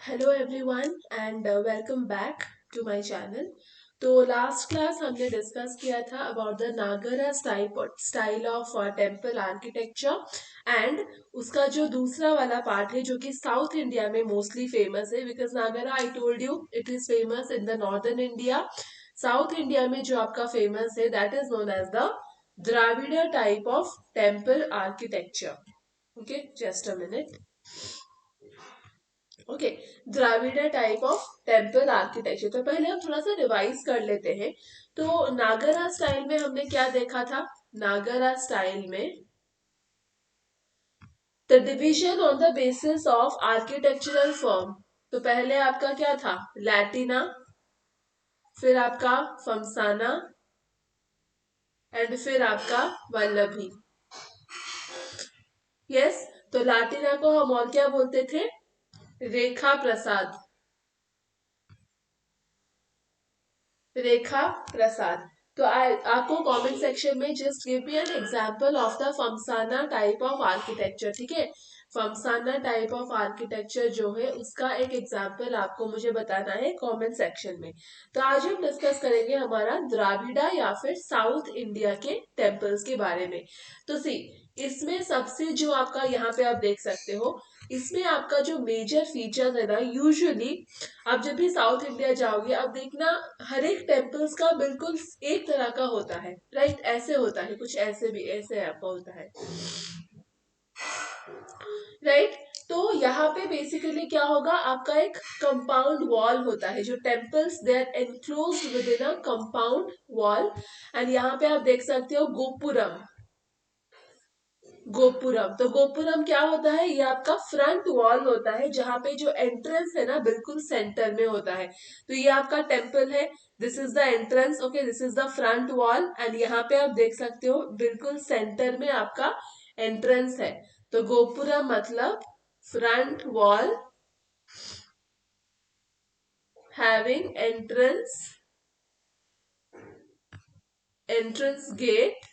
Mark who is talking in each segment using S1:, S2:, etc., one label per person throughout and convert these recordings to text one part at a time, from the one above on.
S1: Hello everyone and welcome back to my channel. तो last class हमने discuss किया था about the Nagara style of temple architecture and उसका जो दूसरा वाला पार्ट है जो कि साउथ इंडिया में मोस्टली फेमस है because Nagara I told you it is famous in the northern India. South India में जो आपका फेमस है that is known as the Dravida type of temple architecture. Okay, just a minute. Okay, Dravida type of temple architecture. तो पहले हम थोड़ा सा revise कर लेते हैं। तो नागरा स्टाइल में हमने क्या देखा था? नागरा स्टाइल में the division on the basis of architectural form. तो पहले आपका क्या था? लैटिना, फिर आपका फमसाना एंड फिर आपका वल्लभी। यस, तो लैटिना को हम और क्या बोलते थे? रेखा प्रसाद। रेखा प्रसाद। तो आपको कमेंट सेक्शन में just give me an example of the phamsana type of architecture. ठीक है, फमसाना टाइप ऑफ आर्किटेक्चर जो है उसका एक एग्जांपल आपको मुझे बताना है कमेंट सेक्शन में। तो आज हम डिस्कस करेंगे हमारा द्राविड़ा या फिर साउथ इंडिया के टेम्पल्स के बारे में। तो सी, इसमें सबसे जो आपका यहाँ पे आप देख सकते हो, इसमें आपका जो मेजर फीचर है ना, यूजुअली आप जब भी साउथ इंडिया जाओगे आप देखना हर एक टेम्पल्स का बिल्कुल एक तरह का होता है। राइट, ऐसे होता है, कुछ ऐसे भी ऐसे आपका होता है। राइट, तो यहाँ पे बेसिकली क्या होगा, आपका एक कंपाउंड वॉल होता है। जो temples they are enclosed within a compound wall. And यहाँ पे आप देख सकते हो गोपुरम। गोपुरम, तो गोपुरम क्या होता है? ये आपका फ्रंट वॉल होता है जहां पे जो एंट्रेंस है ना बिल्कुल सेंटर में होता है। तो ये आपका टेम्पल है, this is the entrance. Okay, this is the front wall and यहाँ पे आप देख सकते हो बिल्कुल सेंटर में आपका एंट्रेंस है। तो गोपुरम मतलब front wall having entrance gate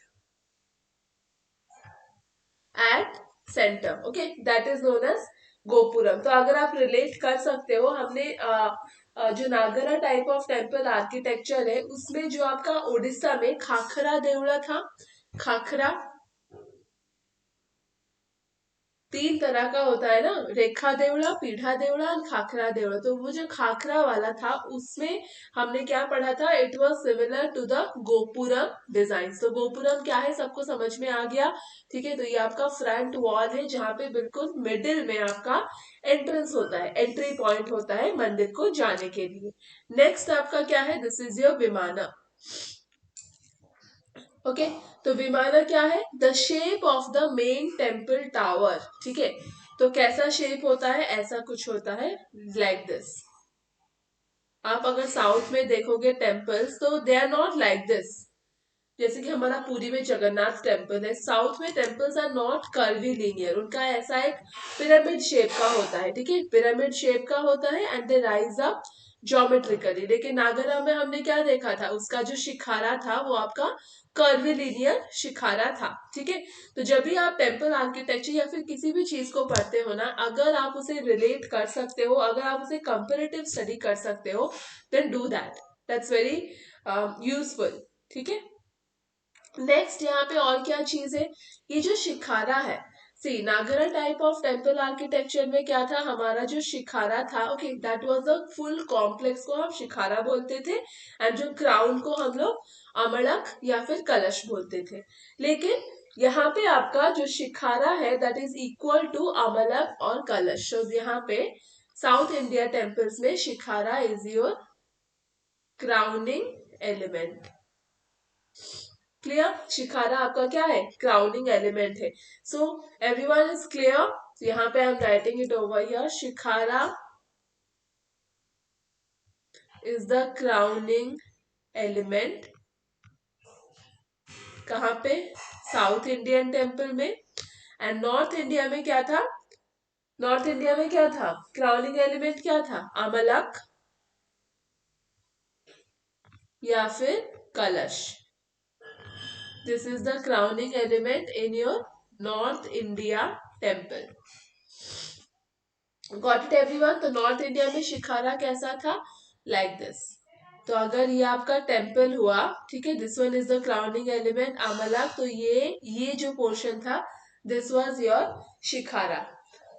S1: at centre. Okay, that is known as gopuram. तो अगर आप रिलेट कर सकते हो, हमने जो Nagara type of temple architecture है उसमें जो आपका ओडिशा में खाखरा देवड़ा था, खाखरा तीन तरह का होता है ना, रेखा देवड़ा, पीढ़ा देवड़ा और खाखरा देवड़ा। तो वो जो खाखरा वाला था उसमें हमने क्या पढ़ा था? It was similar to the gopuram design. तो गोपुरम क्या है सबको समझ में आ गया? ठीक है, तो ये आपका फ्रंट वॉल है जहां पे बिल्कुल मिडिल में आपका एंट्रेंस होता है, एंट्री पॉइंट होता है मंदिर को जाने के लिए। नेक्स्ट आपका क्या है? This is your vimana. Okay, तो विमाना क्या है? The shape of the main temple tower. ठीक है, तो कैसा शेप होता है? ऐसा कुछ होता है, लाइक दिस। आप अगर साउथ में देखोगे टेम्पल्स तो they are not like this. जैसे कि हमारा पुरी में जगन्नाथ टेम्पल है, साउथ में temples are not curvilinear, उनका ऐसा एक पिरामिड शेप का होता है। ठीक है, पिरामिड शेप का होता है and they rise up geometrically. लेकिन नागरा में हमने क्या देखा था? उसका जो शिखारा था वो आपका कर्विलिनियर शिखारा था। ठीक है, तो जब भी आप टेम्पल आर्किटेक्चर या फिर किसी भी चीज को पढ़ते हो ना, अगर आप उसे रिलेट कर सकते हो, अगर आप उसे कंपेरेटिव स्टडी कर सकते हो, then do that, that's very useful. ठीक है, नेक्स्ट यहाँ पे और क्या चीज है? ये जो शिखारा है, सी नागरा टाइप ऑफ टेम्पल आर्किटेक्चर में क्या था? हमारा जो शिखारा था, okay, that was the full complex को हम शिखारा बोलते थे एंड जो क्राउन को हम लोग अमड़क या फिर कलश बोलते थे। लेकिन यहाँ पे आपका जो शिखारा है that is equal to amalaka और कलश। तो यहाँ पे साउथ इंडिया टेम्पल्स में shikhara is your crowning element. Clear? Shikhara आपका क्या है? क्राउनिंग एलिमेंट है। So everyone is clear? यहाँ पे I am writing it over here. Shikhara is the crowning element. कहाँ पे? साउथ इंडियन टेम्पल में। एंड नॉर्थ इंडिया में क्या था? नॉर्थ इंडिया में क्या था? क्राउनिंग एलिमेंट क्या था? अमलक या फिर कलश। This is the crowning element in your north India temple. Got it everyone? तो नॉर्थ इंडिया में शिखारा कैसा था? Like this. तो अगर ये आपका टेम्पल हुआ, ठीक है, this one is the crowning element अमला, तो ये जो पोर्शन था, दिस वाज योर शिखारा।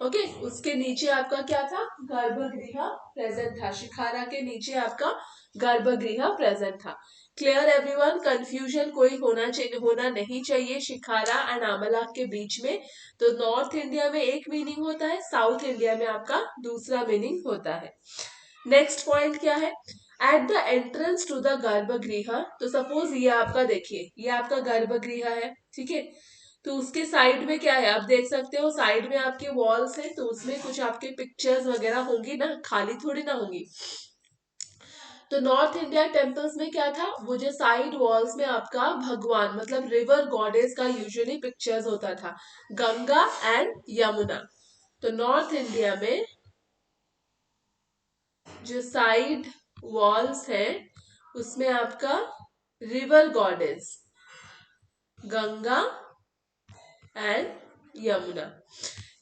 S1: ओके, उसके नीचे आपका क्या था? गर्भगृह प्रेजेंट था। शिखारा के नीचे आपका गर्भगृह प्रेजेंट था। Clear everyone? कंफ्यूजन कोई होना नहीं चाहिए शिखारा एंड अमला के बीच में। तो नॉर्थ इंडिया में एक मीनिंग होता है, साउथ इंडिया में आपका दूसरा मीनिंग होता है। नेक्स्ट पॉइंट क्या है? At the entrance to the garbhagriha, तो सपोज ये आपका, देखिए ये आपका गर्भगृह है, ठीक है, तो उसके साइड में क्या है? आप देख सकते हो साइड में आपके वॉल्स है, तो उसमें कुछ आपके पिक्चर्स वगैरह होंगी ना, खाली थोड़ी ना होंगी। तो नॉर्थ इंडिया टेम्पल्स में क्या था? वो जो साइड वॉल्स में आपका भगवान मतलब रिवर गॉडेस का यूजुअली पिक्चर्स होता था, गंगा एंड यमुना। तो नॉर्थ इंडिया में जो साइड वॉल्स है उसमें आपका river goddess Ganga and Yamuna.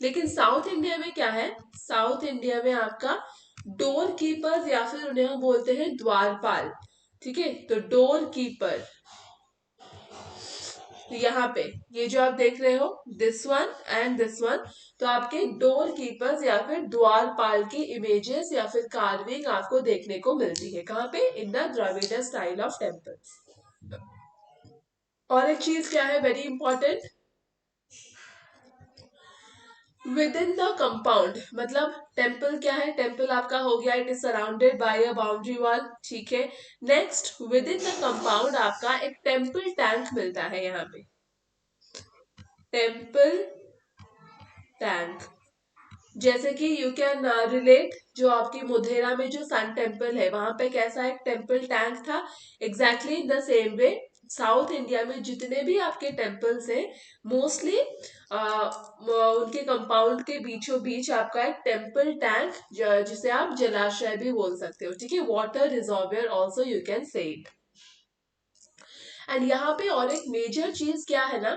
S1: लेकिन साउथ इंडिया में क्या है? साउथ इंडिया में आपका डोर कीपर या फिर उन्हें हम बोलते हैं द्वारपाल, ठीक है। तो डोर कीपर, तो यहाँ पे ये जो आप देख रहे हो, this one and this one, तो आपके डोर कीपर्स या फिर द्वारपाल की इमेजेस या फिर कार्विंग आपको देखने को मिलती है। कहाँ पे? In the Dravida style of temples. और एक चीज क्या है very important, within the compound, मतलब टेम्पल क्या है? टेम्पल आपका हो गया, it is surrounded by a boundary wall, ठीक है। Next, within the compound आपका एक टेम्पल टैंक मिलता है यहाँ पे, टेम्पल टैंक। जैसे कि यू कैन रिलेट, जो आपकी मोधेरा में जो सन टेम्पल है वहां पे कैसा एक टेम्पल टैंक था, exactly in the same way south India में जितने भी आपके टेम्पल्स हैं मोस्टली उनके कंपाउंड के बीचों बीच आपका एक टेम्पल टैंक, जिसे आप जलाशय भी बोल सकते हो, ठीक है, water reservoir also you can say it. And यहाँ पे और एक मेजर चीज क्या है ना,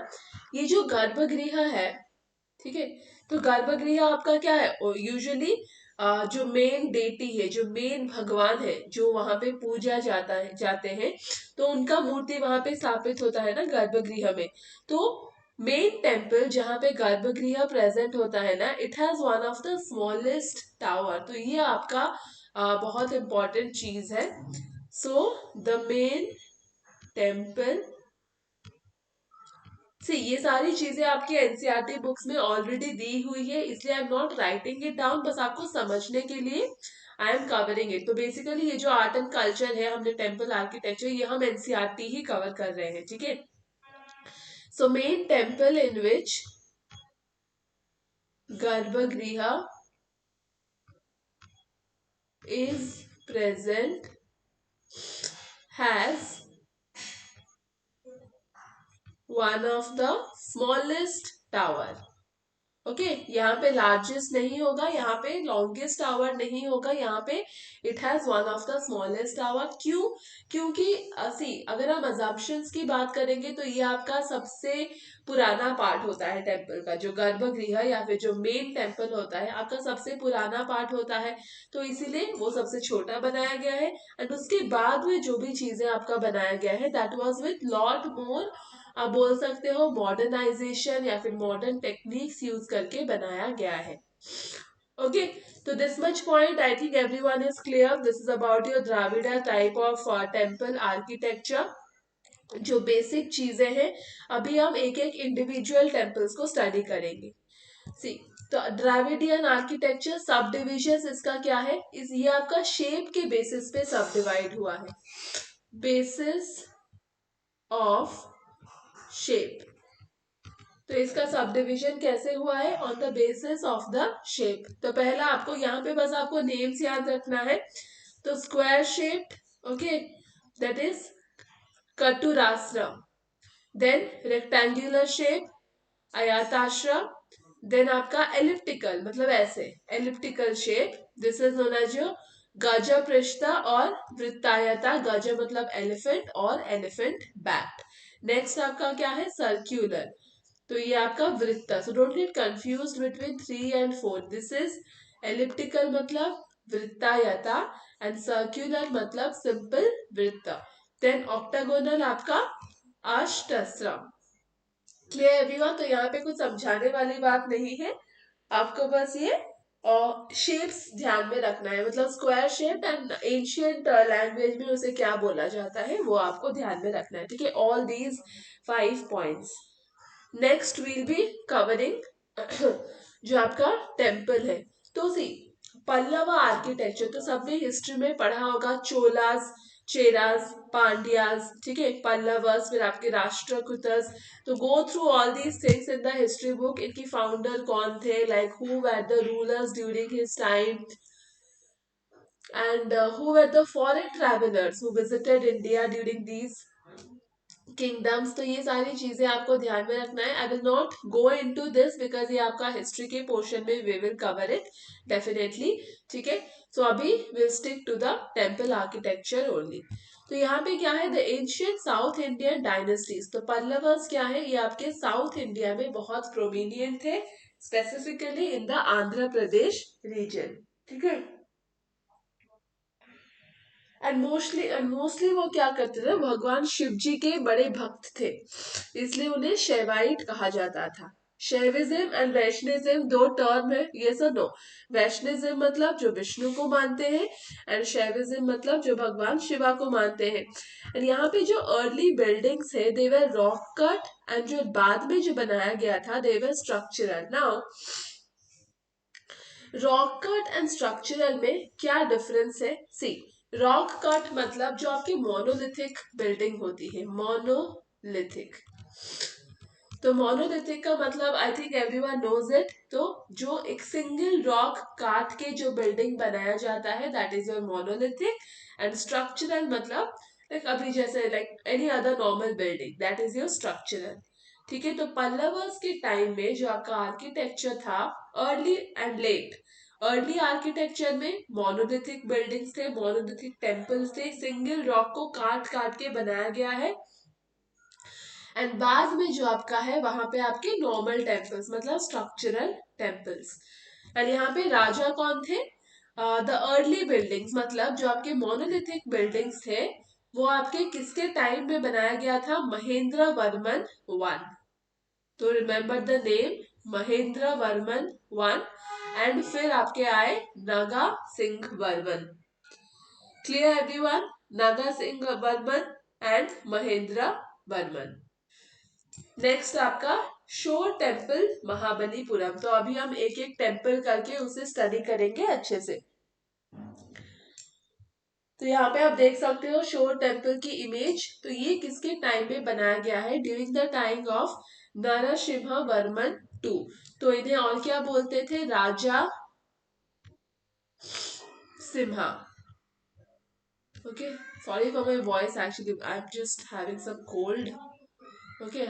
S1: ये जो गर्भगृह है, ठीक है, तो गर्भगृह आपका क्या है? यूजुअली जो मेन डेटी है, जो मेन भगवान है, जो वहां पे पूजा जाते हैं, तो उनका मूर्ति वहां पे स्थापित होता है ना गर्भगृह में। तो मेन टेम्पल जहाँ पे गर्भगृह प्रेजेंट होता है ना, it has one of the smallest tower. तो ये आपका बहुत इंपॉर्टेंट चीज है। सो द मेन टेम्पल, सी ये सारी चीजें आपकी एनसीईआरटी बुक्स में ऑलरेडी दी हुई है, इसलिए I am not writing it down, बस आपको समझने के लिए आई एम कवरिंग इट। तो बेसिकली ये जो आर्ट एंड कल्चर है, हमने टेम्पल आर्किटेक्चर, ये हम एनसीईआरटी ही कवर कर रहे हैं, ठीक है। सो मेन टेम्पल इन विच गर्भगृह is present has one of the smallest tower। Okay यहाँ पे लार्जेस्ट नहीं होगा, यहाँ पे लॉन्गेस्ट टावर नहीं होगा, यहाँ पे it has one of the smallest tower. क्यों? क्योंकि सी अगर हम अजम्पशंस की बात करेंगे तो ये आपका सबसे पुराना पार्ट होता है टेम्पल का, जो गर्भगृह या फिर जो मेन टेम्पल होता है आपका सबसे पुराना पार्ट होता है, तो इसीलिए वो सबसे छोटा बनाया गया है। एंड उसके बाद में जो भी चीजें आपका बनाया गया है that was with lot more, आप बोल सकते हो मॉडर्नाइजेशन या फिर मॉडर्न टेक्निक्स यूज करके बनाया गया है। ओके, तो this much point I think everyone is clear. This is about your Dravida type of temple architecture, जो बेसिक चीजें हैं। अभी हम एक एक इंडिविजुअल टेम्पल्स को स्टडी करेंगे। सी, तो द्राविडियन आर्किटेक्चर सब डिविजन इसका क्या है, इस ये आपका शेप के बेसिस पे सब डिवाइड हुआ है, बेसिस ऑफ शेप। तो इसका सब डिविजन कैसे हुआ है? On the basis of the shape. तो पहला आपको यहाँ पे बस आपको नेम्स याद रखना है। तो square shape, okay, that is chaturashra. देन रेक्टेंगुलर शेप, आयताश्रम। देन आपका एलिप्टिकल, मतलब ऐसे elliptical shape, this is known as your gaja prishtha और वृत्तायता। गज मतलब एलिफेंट और एलिफेंट बैक। नेक्स्ट आपका क्या है? सर्क्यूलर, तो ये आपका वृत्त। So don't get confused between 3 and 4, this is elliptical मतलब वृत्तायता, एंड सर्क्यूलर मतलब सिंपल वृत्त। देन ऑक्टागोनल आपका अष्टस्रम। Clear everyone? तो यहाँ पे कुछ समझाने वाली बात नहीं है, आपको बस ये शेप्स ध्यान में रखना है, मतलब square shape and ancient language में उसे क्या बोला जाता है वो आपको ध्यान में रखना है, ठीक है? All these 5 points. Next will be covering जो आपका टेम्पल है। तो सी पल्लव आर्किटेक्चर तो सबने हिस्ट्री में पढ़ा होगा, चोलास, चेरास, पांड्यास, ठीक है, पल्लवस, फिर आपके राष्ट्रकूटस। तो go through all these things in the history book. इनकी फाउंडर कौन थे, like who were the rulers during his time, and who were the foreign travelers who visited India during these kingdoms. तो ये सारी चीजें आपको ध्यान में रखना है। I will not go into this because ये आपका हिस्ट्री के पोर्शन में we will cover it definitely, ठीक है? सो अभी will stick to the temple architecture only. तो यहाँ पे क्या है, the ancient south Indian dynasties. तो पल्लवर्स क्या है, ये आपके साउथ इंडिया में बहुत प्रोमिनियंट थे, specifically in the Andhra Pradesh region, ठीक है? एंड मोस्टली वो क्या करते थे, भगवान शिव जी के बड़े भक्त थे, इसलिए उन्हें शैवाइट कहा जाता था। शैविज्म एंड वैष्णविज्म दो टर्म है, ये सब नो। वैष्णविज्म मतलब जो विष्णु को मानते हैं, एंड शैविज्म मतलब जो भगवान शिवा को मानते हैं। एंड यहाँ पे जो अर्ली बिल्डिंग्स है they were rock cut, and जो बाद में जो बनाया गया था they were structural. Now rock cut and structural में क्या डिफरेंस है? सी रॉक कट मतलब जो आपकी मोनोलिथिक बिल्डिंग होती है, मोनोलिथिक। तो मोनोलिथिक का मतलब I think everyone knows it. तो जो एक सिंगल रॉक काट के जो बिल्डिंग बनाया जाता है that is your monolithic. And structural मतलब लाइक अभी जैसे like any other normal building, that is your structural, ठीक है? तो पल्लवर्स के टाइम में जो आपका आर्किटेक्चर था, early and let, early architecture में मोनोलिथिक बिल्डिंग्स थे, मोनोलिथिक टेम्पल्स थे, सिंगल रॉक को काट काट के बनाया गया है। एंड बाद में जो आपका है वहां पे आपके नॉर्मल टेम्पल्स मतलब स्ट्रक्चरल टेम्पल्स। एंड यहाँ पे राजा कौन थे? द अर्ली बिल्डिंग्स मतलब जो आपके मोनोलिथिक बिल्डिंग्स थे वो आपके किसके टाइम में बनाया गया था? महेंद्र वर्मन वन। तो remember the name Mahendra Varman one. And फिर आपके आए Naga Singh Varman. Clear everyone? Naga Singh Varman and Mahendra Varman. Next आपका शोर टेम्पल महाबलीपुरम। तो अभी हम एक एक टेम्पल करके उसे स्टडी करेंगे अच्छे से। तो यहाँ पे आप देख सकते हो शोर टेम्पल की इमेज। तो ये किसके टाइम में बनाया गया है? During the time of Narasimha Varman two. तो इन्हें और क्या बोलते थे? Raja Simha. Okay, sorry for my voice. Actually, I'm just having some cold. Okay,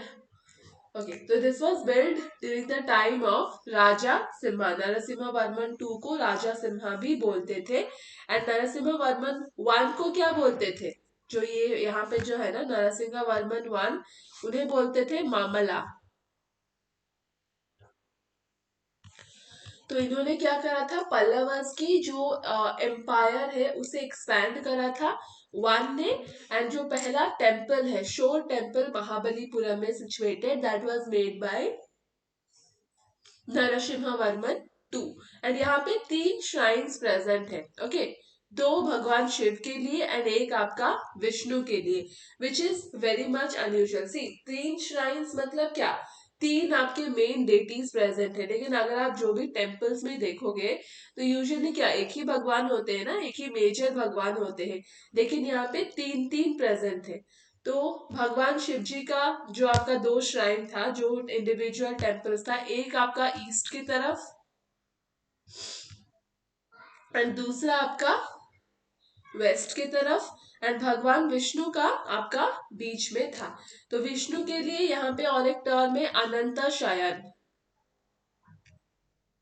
S1: okay. So this was built during the time of Raja Simha. Narasimha Varman two को राजा सिम्हा भी बोलते थे, एंड नरसिम्हा वर्मन वन को क्या बोलते थे? जो ये यहाँ पे जो है ना नरसिम्हा वर्मन वन, उन्हें बोलते थे मामला। तो इन्होंने क्या करा था? पल्लवस की जो एम्पायर है उसे एक्सपैंड करा था वन ने। एंड जो पहला टेम्पल है शोर टेम्पल महाबलीपुरम में situated, that was made by Narasimha Varman two. And यहाँ पे 3 श्राइन्स प्रेजेंट है, ओके? 2 भगवान शिव के लिए एंड एक आपका विष्णु के लिए, which is very much unusual. See 3 shrines मतलब क्या? 3 आपके मेन डेटीज प्रेजेंट है, लेकिन अगर आप जो भी टेम्पल्स में देखोगे तो यूजुअली क्या एक ही भगवान होते हैं ना, एक ही मेजर भगवान होते हैं, लेकिन यहाँ पे 3 प्रेजेंट है। तो भगवान शिव जी का जो आपका 2 श्राइन था, जो इंडिविजुअल टेम्पल्स था, एक आपका ईस्ट की तरफ एंड दूसरा आपका वेस्ट की तरफ, एंड भगवान विष्णु का आपका बीच में था। तो विष्णु के लिए यहाँ पे और एक टर्म है अनंत शयन,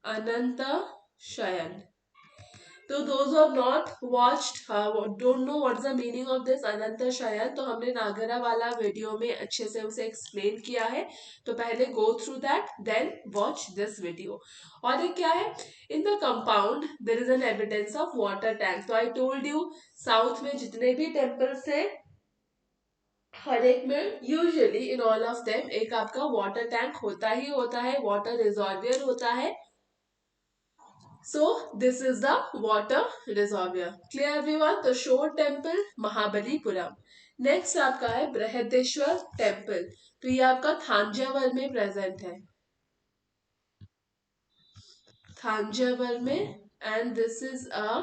S1: अनंत शयन। तो those who have not watched don't know what is the meaning of this Anant Shayan, तो हमने नागरा वाला वीडियो में अच्छे से उसे एक्सप्लेन किया है, तो पहले go through that then watch this video. और एक क्या है, in the compound there is an evidence of water tank. तो आई टोल्ड यू साउथ में जितने भी टेम्पल्स थे हर एक में usually in all of them एक आपका वाटर टैंक होता ही होता है, वाटर रिजर्वियर होता है। So this is the water reservoir. Clear everyone? तो शोर टेम्पल महाबलीपुरम। नेक्स्ट आपका है बृहदेश्वर टेम्पल, तो ये आपका थांजावर में प्रेजेंट है, थांजावर में, and this is a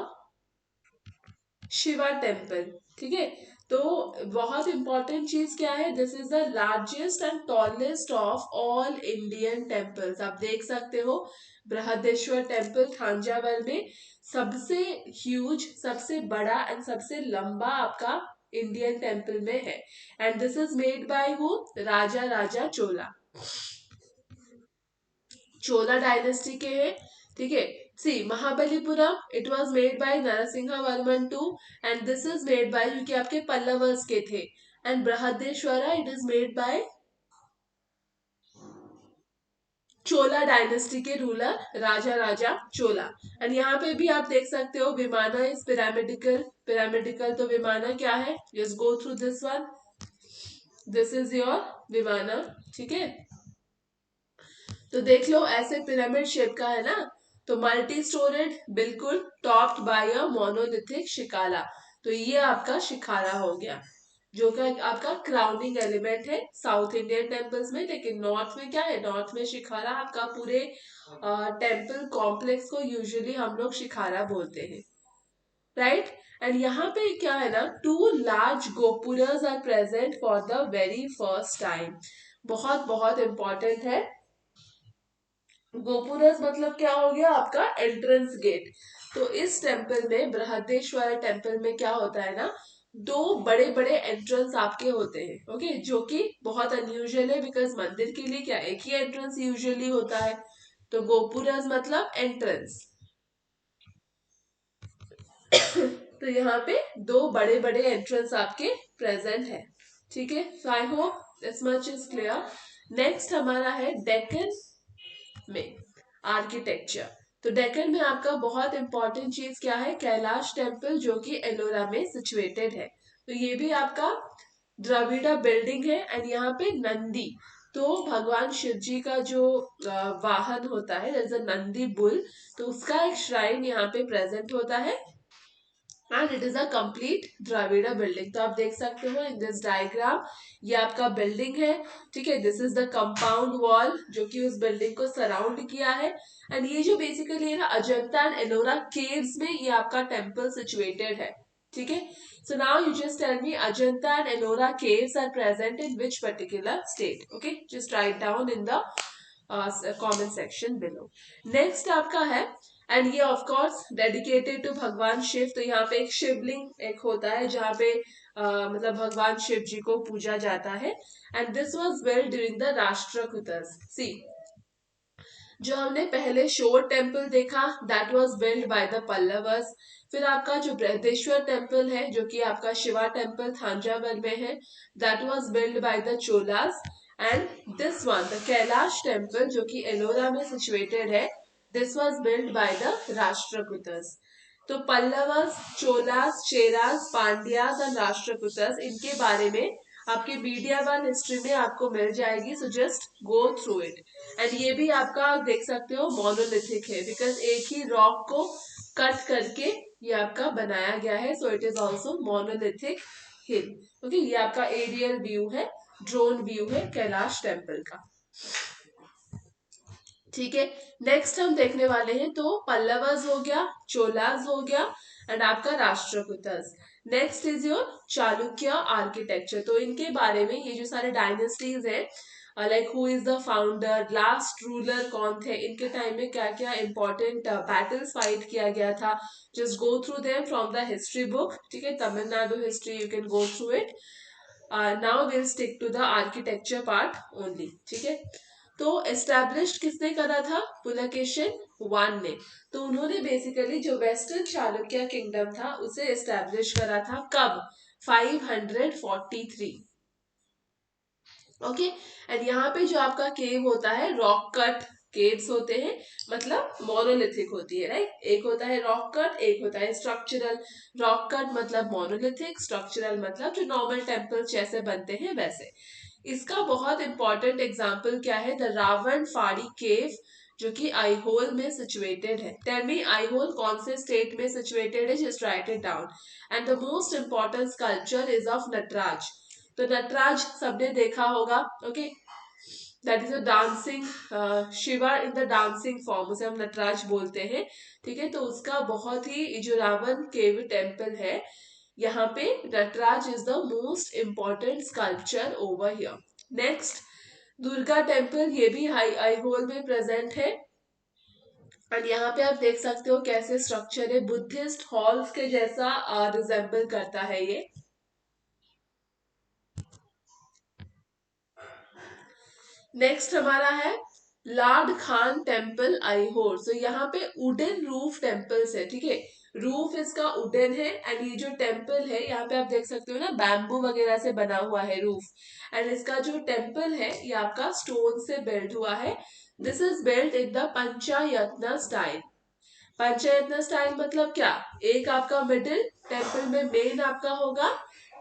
S1: Shiva temple. ठीक है, तो बहुत इंपॉर्टेंट चीज क्या है, this is the largest and tallest of all Indian temples. आप देख सकते हो बृहदेश्वर टेम्पल थांजावर में सबसे ह्यूज, सबसे बड़ा एंड सबसे लंबा आपका इंडियन टेम्पल में है, and this is made by who, Raja Raja Chola, Chola dynasty के हैं। ठीक है, see Mahabalipuram it was made by Narasimha Varman two, and this is made by, क्योंकि आपके पल्लवर्स के थे, and Brihadeeswara it is made by Chola dynasty के रूलर राजा राजा चोला। एंड यहाँ पे भी आप देख सकते हो विमाना इज पिरामिडिकल, पिरामिडिकल तो विमाना क्या है, just go through this one, this is your vimana. ठीक है, तो देख लो ऐसे पिरामिड शेप का है ना, तो मल्टी स्टोरेड, बिल्कुल टॉप्ड बाय अ मोनोलिथिक शिकाला, तो ये आपका शिखारा हो गया, जो कि आपका क्राउनिंग एलिमेंट है साउथ इंडियन टेम्पल्स में। लेकिन नॉर्थ में क्या है, नॉर्थ में शिखारा आपका पूरे टेम्पल कॉम्प्लेक्स को यूजुअली हम लोग शिखारा बोलते हैं, राइट। एंड यहाँ पे क्या है ना, two large gopurams are present for the very first time, बहुत बहुत इंपॉर्टेंट है। गोपुरस मतलब क्या हो गया, आपका एंट्रेंस गेट। तो इस टेम्पल में, बृहदेश्वर टेम्पल में क्या होता है ना, दो बड़े बड़े एंट्रेंस आपके होते हैं, ओके, जो कि बहुत अनयूजुअल है, बिकॉज मंदिर के लिए क्या एक ही एंट्रेंस यूजुअली होता है, तो गोपुरस मतलब एंट्रेंस। तो यहाँ पे दो बड़े बड़े एंट्रेंस आपके प्रेजेंट है। ठीक है, so I hope this much is clear. Next हमारा है डेक्कन में आर्किटेक्चर। तो डेक्कन में आपका बहुत इंपॉर्टेंट चीज क्या है, कैलाश टेम्पल, जो कि एलोरा में सिचुएटेड है। तो ये भी आपका द्रविड़ा बिल्डिंग है, एंड यहाँ पे नंदी, तो भगवान शिव जी का जो वाहन होता है, जैसे नंदी बुल, तो उसका एक श्राइन यहाँ पे प्रेजेंट होता है, and it is a complete Dravida building. तो आप देख सकते हो इन दिस डायग्राम, ये आपका बिल्डिंग है। ठीक है, this is the compound wall जो कि उस बिल्डिंग को सराउंड किया है, एंड ये जो बेसिकली है ना अजंता एंड एलोरा केव्स में ये आपका टेम्पल सिचुएटेड है। ठीक है, so now you just tell me Ajanta and Ellora caves are present in which particular state? Okay, just write down in the comment section below. Next आपका है, एंड ये of course dedicated to भगवान शिव, तो यहाँ पे एक शिवलिंग एक होता है जहाँ पे मतलब भगवान शिव जी को पूजा जाता है, and this was built during the Rashtrakutas. See जो हमने पहले शोर टेम्पल देखा that was build by the Pallavas, फिर आपका जो बृहदेश्वर टेम्पल है जो कि आपका शिवा टेम्पल थांजावर में है, that was build by the Cholas, and this one the Kailash temple जो कि एलोरा में सिचुएटेड है, this was build by the Rashtrakutas. तो पल्लवस, चोलास, चेरास, पांड्यास एंड राष्ट्रकूटस, इनके बारे में आपके मीडिया वन हिस्ट्री में आपको मिल जाएगी, so just go through it. And ये भी आपका आप देख सकते हो मोनोलिथिक है, बिकॉज एक ही रॉक को कट करके ये आपका बनाया गया है, so it is also monolithic hill. Okay, ये आपका एरियल व्यू है, ड्रोन व्यू है कैलाश टेम्पल का। ठीक है, नेक्स्ट हम देखने वाले हैं, तो पल्लवस हो गया, चोलास हो गया, एंड आपका Rashtrakutas. Next is your Chalukya architecture. तो इनके बारे में, ये जो सारे डायनेस्टीज है, like who is the founder, last ruler कौन थे, इनके टाइम में क्या क्या इंपॉर्टेंट बैटल्स फाइट किया गया था, just go through them from the history book. ठीक है, Tamil Nadu history, you can go through it. Now will stick to the architecture part only. ठीक है, तो एस्टैब्लिश्ड किसने करा था? पुलकेशिन वन ने। तो उन्होंने बेसिकली जो वेस्टर्न चालुक्य किंगडम था उसे एस्टैब्लिश करा था कब? 543। ओके। एंड यहाँ पे जो आपका केव होता है, रॉक कट केव्स होते हैं, मतलब मोनोलिथिक होती है, राइट। एक होता है रॉक कट, एक होता है स्ट्रक्चरल। रॉक कट मतलब मोनोलिथिक, स्ट्रक्चरल मतलब जो नॉर्मल टेम्पल्स जैसे बनते हैं वैसे। इसका बहुत इंपॉर्टेंट एग्जाम्पल क्या है? द रावण फाड़ी केव, जो कि आईहोल में सिचुएटेड है। टेल मी, आईहोल कौन से स्टेट में सिचुएटेड है? Just write it down. And the most important sculpture is of Nataraja. तो नटराज सबने देखा होगा, okay. That is a dancing Shiva in the dancing form, उसे हम नटराज बोलते हैं, ठीक है। तो उसका बहुत ही, जो रावण केव टेम्पल है, यहाँ पे Nataraja is the most important sculpture over here. Next, Durga temple, ये भी आईहोल में प्रेजेंट है। और यहाँ पे आप देख सकते हो कैसे स्ट्रक्चर है, बुद्धिस्ट हॉल्स के जैसा रिजेंबल करता है ये। नेक्स्ट हमारा है लाड खान टेम्पल आईहोल। सो यहाँ पे वुडन रूफ टेम्पल्स है, ठीक है। रूफ इसका वुडन है। एंड ये जो टेम्पल है, यहाँ पे आप देख सकते हो ना, बैम्बू वगैरह से बना हुआ है रूफ। एंड इसका जो टेम्पल है ये आपका स्टोन से बिल्ड हुआ है। This is build in the panchayatana style. Panchayatana style मतलब क्या? एक आपका मिडिल टेम्पल में मेन आपका होगा,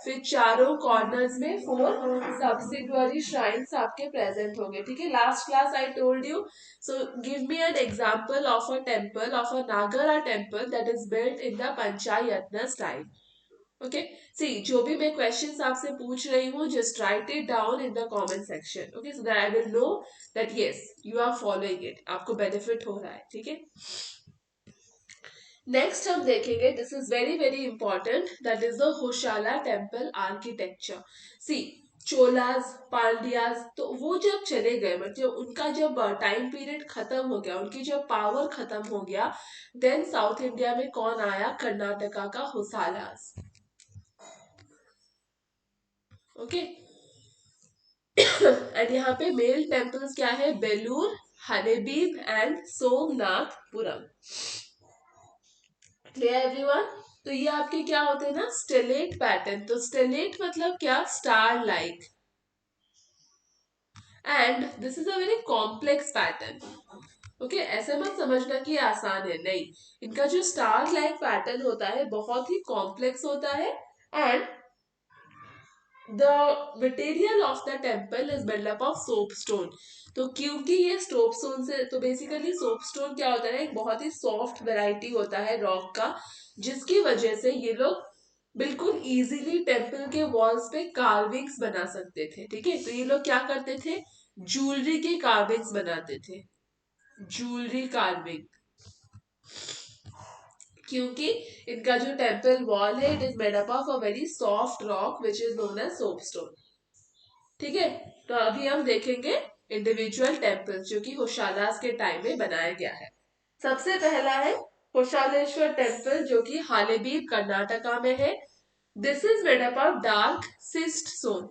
S1: फिर चारों कॉर्नर्स में 4 सब्सिक्वेंटरी श्राइन्स आपके प्रेजेंट होंगे, ठीक है। Last class I told you, so give me an example of a temple, of a Nagara temple that is built in the panchayatana style. Okay, see जो भी मैं क्वेश्चंस आपसे पूछ रही हूँ, just write it down in the comment section, okay, so that I will know that yes you are following it, आपको benefit हो रहा है, ठीक है। नेक्स्ट हम देखेंगे, this is very very important, that is the Hoysala temple architecture. See, Cholas, Pandyas, तो वो जब चले गए, मतलब उनका जब टाइम पीरियड खत्म हो गया, उनकी जब पावर खत्म हो गया, देन साउथ इंडिया में कौन आया? कर्नाटका का होसालास, ओके। एंड यहाँ पे मेल टेम्पल्स क्या है? Belur, Halebid and Somnathpuram. Clear everyone? तो ये आपके क्या होते हैं ना, स्टेलेट पैटर्न। तो स्टेलेट मतलब क्या? Star like. And this is a very complex pattern, okay. ऐसे मत समझना कि आसान है, नहीं। इनका जो स्टार लाइक पैटर्न होता है बहुत ही कॉम्प्लेक्स होता है। And the material of the temple is build up of soapstone. तो क्योंकि ये सोपस्टोन से, तो बेसिकली सोपस्टोन क्या होता है? एक बहुत ही सॉफ्ट वेराइटी होता है रॉक का, जिसकी वजह से ये लोग बिल्कुल इजीली टेम्पल के वॉल्स पे कार्विंग्स बना सकते थे, ठीक है। तो ये लोग क्या करते थे? ज्वेलरी के कार्विंग्स बनाते थे, ज्वेलरी कार्विंग। क्योंकि इनका जो टेम्पल वॉल है, it is made up of a very soft rock which is known as soapstone, ठीक है। तो अभी हम देखेंगे इंडिविजुअल टेम्पल्स जो कि होशालास के टाइम में बनाया गया है। सबसे पहला है होशालेश्वर टेम्पल, जो कि हालेबीड कर्नाटका में है। This is made up of dark schist stone.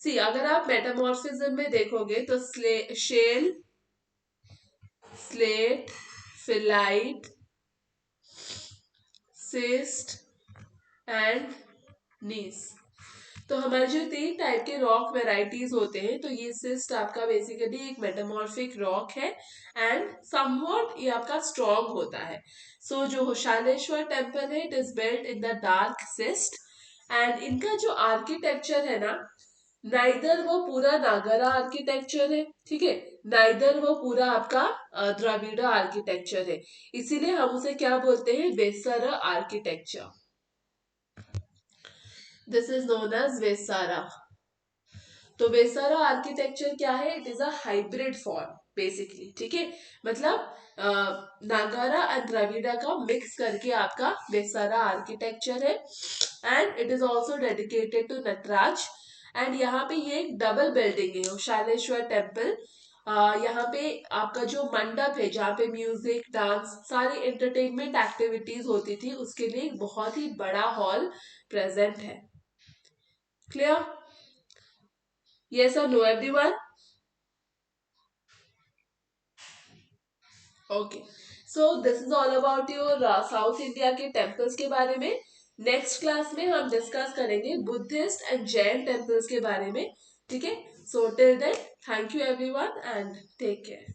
S1: See, अगर आप मेटामॉर्फिज्म में देखोगे तो shale, slate, phyllite, schist and gneiss. तो हमारे जो 3 टाइप के रॉक वेराइटीज होते हैं, तो ये सिस्ट आपका बेसिकली एक मेटामॉर्फिक रॉक है। एंड समवॉट ये आपका स्ट्रॉन्ग होता है। सो जो होशालेश्वर टेम्पल है, it is built in the dark cyst. And इनका जो आर्किटेक्चर है ना, नाइदर वो पूरा नागरा आर्किटेक्चर है, ठीक है, नाइदर वो पूरा आपका द्रविड़ आर्किटेक्चर है। इसीलिए हम उसे क्या बोलते हैं? Vesara architecture. This is known as Vesara. तो वेसारा आर्किटेक्चर क्या है? It is a hybrid form basically, ठीक है। मतलब नागारा एंड द्रविड़ा का मिक्स करके आपका वेसारा आर्किटेक्चर है। And it is also dedicated to Nataraja. And यहाँ पे ये एक डबल बिल्डिंग है, शालेश्वर टेम्पल। यहाँ पे आपका जो मंडप है, जहाँ पे म्यूजिक, डांस, सारी एंटरटेनमेंट एक्टिविटीज होती थी, उसके लिए एक बहुत ही बड़ा हॉल प्रेजेंट है। Clear? Yes or no, everyone? Okay, so this is all about your south India के टेम्पल्स के बारे में. नेक्स्ट क्लास में हम डिस्कस करेंगे बुद्धिस्ट एंड जैन टेम्पल्स के बारे में. ठीक है, so till then thank you everyone and take care.